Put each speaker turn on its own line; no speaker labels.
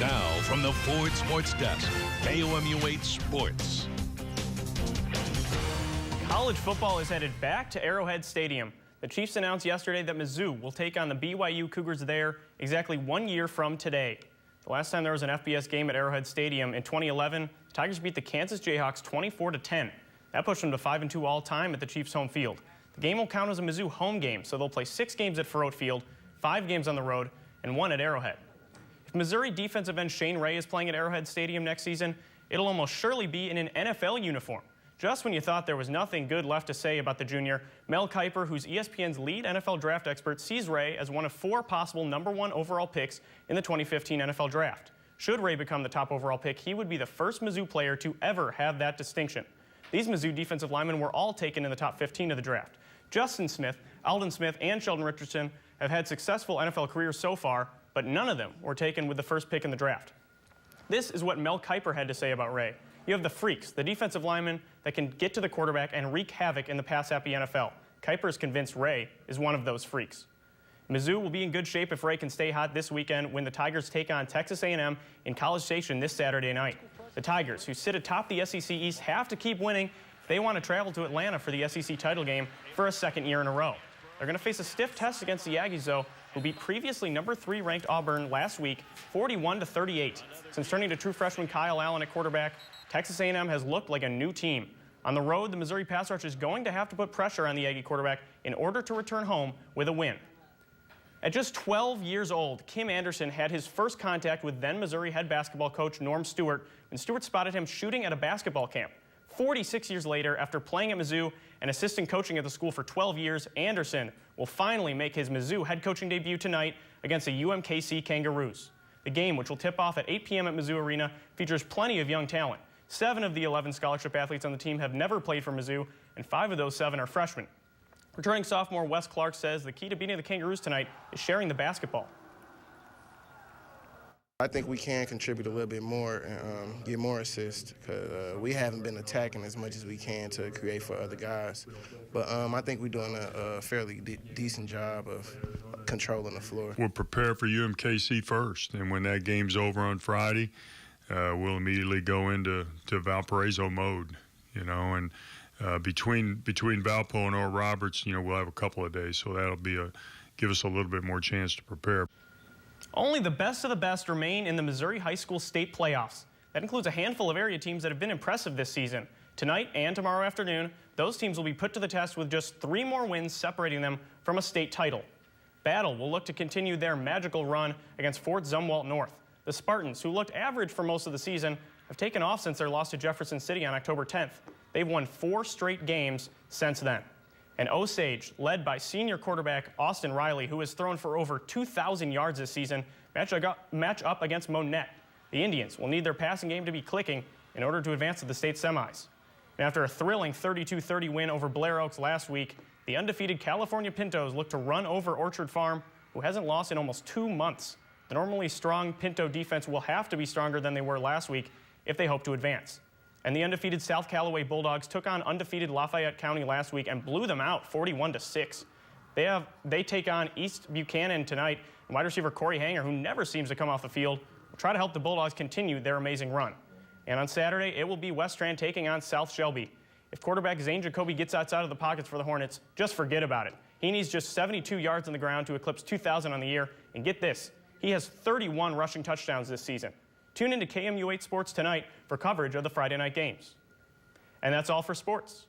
Now, from the Ford Sports Desk, KOMU-8 Sports.
College football is headed back to Arrowhead Stadium. The Chiefs announced yesterday that Mizzou will take on the BYU Cougars there exactly 1 year from today. The last time there was an FBS game at Arrowhead Stadium in 2011, the Tigers beat the Kansas Jayhawks 24-10. That pushed them to 5-2 all-time at the Chiefs' home field. The game will count as a Mizzou home game, so they'll play 6 games at Faurot Field, 5 games on the road, and 1 at Arrowhead. If Missouri defensive end Shane Ray is playing at Arrowhead Stadium next season, it'll almost surely be in an NFL uniform. Just when you thought there was nothing good left to say about the junior, Mel Kiper, who's ESPN's lead NFL draft expert, sees Ray as one of 4 possible #1 overall picks in the 2015 NFL Draft. Should Ray become the top overall pick, he would be the first Mizzou player to ever have that distinction. These Mizzou defensive linemen were all taken in the top 15 of the draft. Justin Smith, Alden Smith, and Sheldon Richardson have had successful NFL careers so far, but none of them were taken with the first pick in the draft. This is what Mel Kiper had to say about Ray. You have the freaks, the defensive linemen that can get to the quarterback and wreak havoc in the pass-happy NFL. Kiper is convinced Ray is one of those freaks. Mizzou will be in good shape if Ray can stay hot this weekend when the Tigers take on Texas A&M in College Station this Saturday night. The Tigers, who sit atop the SEC East, have to keep winning if they want to travel to Atlanta for the SEC title game for a second year in a row. They're going to face a stiff test against the Aggies, though, who beat previously #3 ranked Auburn last week 41-38. Since turning to true freshman Kyle Allen at quarterback, Texas A&M has looked like a new team. On the road, the Missouri pass rush is going to have to put pressure on the Aggie quarterback in order to return home with a win. At just 12 years old, Kim Anderson had his first contact with then Missouri head basketball coach Norm Stewart when Stewart spotted him shooting at a basketball camp. 46 years later, after playing at Mizzou and assistant coaching at the school for 12 years, Anderson will finally make his Mizzou head coaching debut tonight against the UMKC Kangaroos. The game, which will tip off at 8 p.m. at Mizzou Arena, features plenty of young talent. 7 of the 11 scholarship athletes on the team have never played for Mizzou, and 5 of those 7 are freshmen. Returning sophomore Wes Clark says the key to beating the Kangaroos tonight is sharing the basketball.
I think we can contribute a little bit more and get more assists because we haven't been attacking as much as we can to create for other guys. But I think we're doing a fairly decent job of controlling the floor.
We'll prepare for UMKC first, and when that game's over on Friday, we'll immediately go into Valparaiso mode, and between Valpo and Oral Roberts, we'll have a couple of days, so that'll be give us a little bit more chance to prepare.
Only the best of the best remain in the Missouri High School State Playoffs. That includes a handful of area teams that have been impressive this season. Tonight and tomorrow afternoon, those teams will be put to the test with just 3 more wins separating them from a state title. Battle will look to continue their magical run against Fort Zumwalt North. The Spartans, who looked average for most of the season, have taken off since their loss to Jefferson City on October 10th. They've won 4 straight games since then. And Osage, led by senior quarterback Austin Riley, who has thrown for over 2,000 yards this season, match up against Monette. The Indians will need their passing game to be clicking in order to advance to the state semis. And after a thrilling 32-30 win over Blair Oaks last week, the undefeated California Pintos look to run over Orchard Farm, who hasn't lost in almost 2 months. The normally strong Pinto defense will have to be stronger than they were last week if they hope to advance. And the undefeated South Callaway Bulldogs took on undefeated Lafayette County last week and blew them out 41-6. They take on East Buchanan tonight, and wide receiver Corey Hanger, who never seems to come off the field, will try to help the Bulldogs continue their amazing run. And on Saturday, it will be West Strand taking on South Shelby. If quarterback Zane Jacoby gets outside of the pockets for the Hornets, just forget about it. He needs just 72 yards on the ground to eclipse 2,000 on the year, and get this, he has 31 rushing touchdowns this season. Tune into KOMU-8 Sports tonight for coverage of the Friday night games. And that's all for sports.